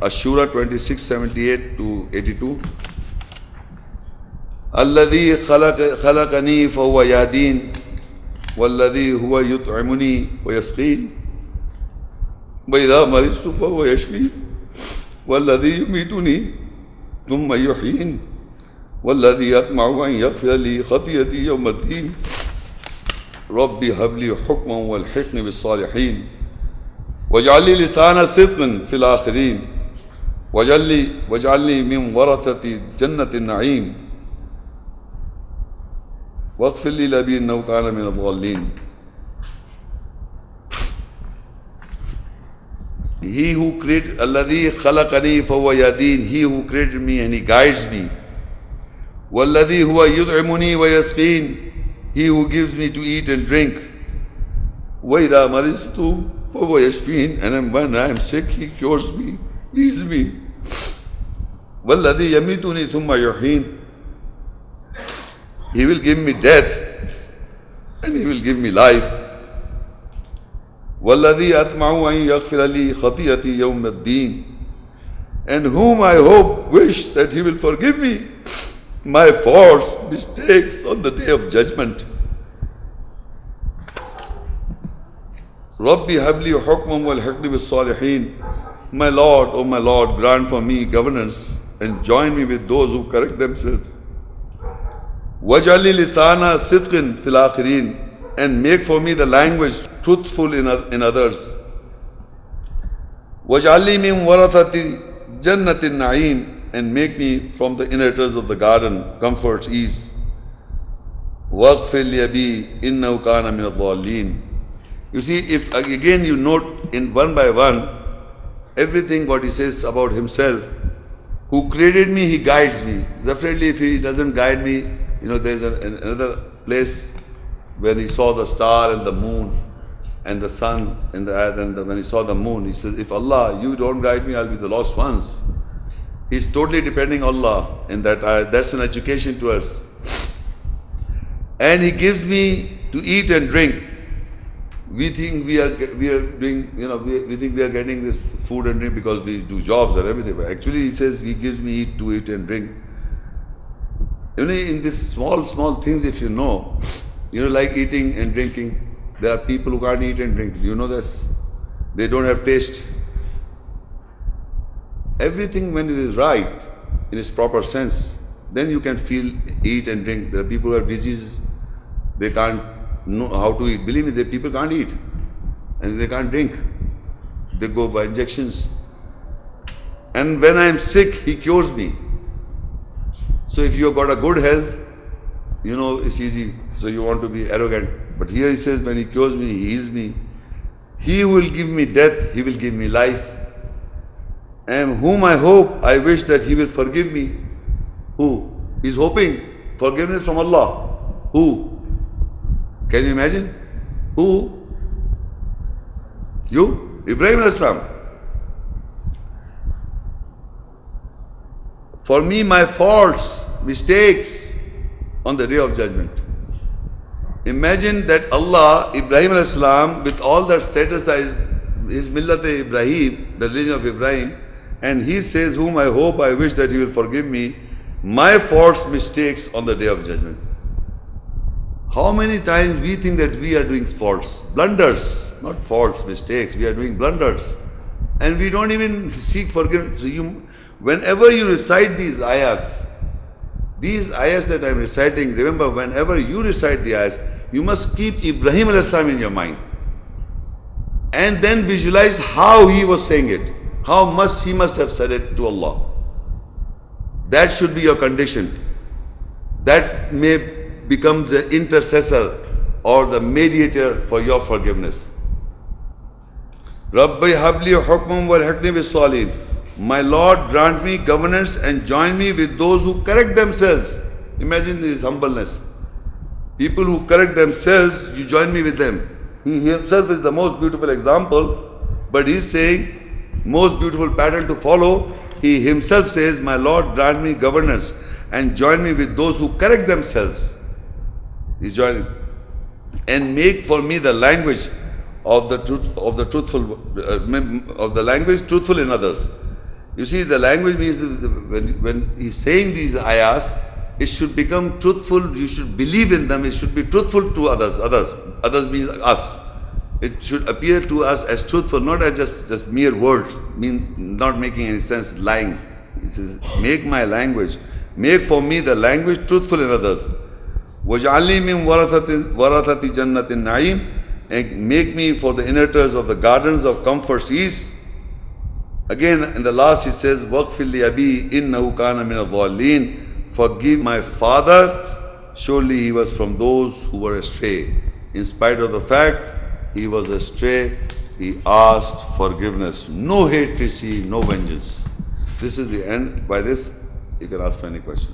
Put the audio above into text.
Ash-Shura 26:78 to 82. الذي خلقني فهو يهدين والذي هو يطعمني ويسقين وإذا مرضت فهو يشفين والذي يميتني ثم يحيين والذي يطمع أن يغفر لي خطيئتي يوم الدين ربي هب لي حكما والحقني بالصالحين واجعل لي لسان صدق في الآخرين واجعل لي من ورثة جنة النعيم واغفر لي لأبي إنه كان من الضالين. He who created الذي خلقني فهو يهدين, he who created me and he guides me. والذي هو يطعمني ويسقين, he who gives me to eat and drink. وإذا مرضت فهو يشفين, and when I am sick he cures me, heals me. والذي يميتني ثم يحيين, he will give me death and he will give me life. وَالَّذِي أَطْمَعُ أَن يَغْفِرَ لِي خَطِيئَتِي يَوْمَ الدِّينِ, and whom I hope, wish that he will forgive me my faults, mistakes on the day of judgment. رَبِّ هَبْ لِي حُكْمًا وَالْحِقْنِي بِالصَّالِحِينَ. My Lord, O my Lord, grant for me governance and join me with those who correct themselves. وَاجْعَل لِي لِسَانَ صِدْقٍ فِي الْآخِرِينَ, and make for me the language truthful in others. وَاجْعَل لِي مِنْ وَرَثَةِ جَنَّةِ النَّعِيمِ, and make me from the inheritors of the garden, comfort, ease. وَاغْفِرْ لِأَبِي إِنَّهُ كَانَ مِنَ الضَّالِّينَ. You see, if again you note in one by one, everything what he says about himself, who created me, he guides me. Definitely if he doesn't guide me, there's another place when he saw the star and the moon and the sun and the earth, and when he saw the moon, he says, if Allah, you don't guide me, I'll be the lost ones. He's totally depending on Allah in that ayah. That's an education to us. And he gives me to eat and drink. We think we are doing, we think we are getting this food and drink because we do jobs and everything. But actually he says he gives me to eat and drink. In these small things, if like eating and drinking, there are people who can't eat and drink. You know this? They don't have taste. Everything when it is right, in its proper sense, then you can feel, eat and drink. There are people who have diseases, they can't know how to eat. Believe me, people can't eat and they can't drink. They go by injections. And when I am sick, he cures me. So if you have got a good health, it's easy. So you want to be arrogant. But here he says, when he cures me, he heals me. He will give me death, he will give me life. And whom I hope, I wish that he will forgive me. Who? He's hoping forgiveness from Allah. Who? Can you imagine? Who? You? Ibrahim as-Salam. For me, my faults, mistakes on the day of judgment. Imagine that Allah, Ibrahim as-Salam, with all that status, his millat Ibrahim, the religion of Ibrahim, and he says, whom I hope, I wish that he will forgive me my faults, mistakes on the day of judgment. How many times we think that we are doing faults, blunders, not faults, mistakes, we are doing blunders. And we don't even seek forgiveness. So whenever you recite these ayahs that I am reciting, remember, whenever you recite the ayahs, you must keep Ibrahim al-Islam in your mind. And then visualize how he was saying it, how much he must have said it to Allah. That should be your condition. That may become the intercessor or the mediator for your forgiveness. Rabbi habli hukmum wal hikni bis salin. My Lord, grant me governance and join me with those who correct themselves. Imagine his humbleness. People who correct themselves, you join me with them. He himself is the most beautiful example, but he is saying, most beautiful pattern to follow. He himself says, my Lord, grant me governance and join me with those who correct themselves. He's joining. And make for me the language of the truthful, of the language truthful in others. You see, the language means when he's saying these ayahs, it should become truthful. You should believe in them. It should be truthful to others. Others means us. It should appear to us as truthful, not as just mere words, not making any sense, lying. He says, make my language, make for me the language truthful in others. وَجْعَلْنِي مِنْ وَرَثَةِ جَنَّةِ النَّعِيمِ, and make me for the inheritors of the gardens of comfort's ease. Again, in the last he says, وَقْفِلْ لِأَبِي إِنَّهُ كَانَ مِنَ الضَّالِّينَ, forgive my father, surely he was from those who were astray. In spite of the fact he was astray, he asked forgiveness. No hate to see, no vengeance. This is the end. By this, you can ask for any question.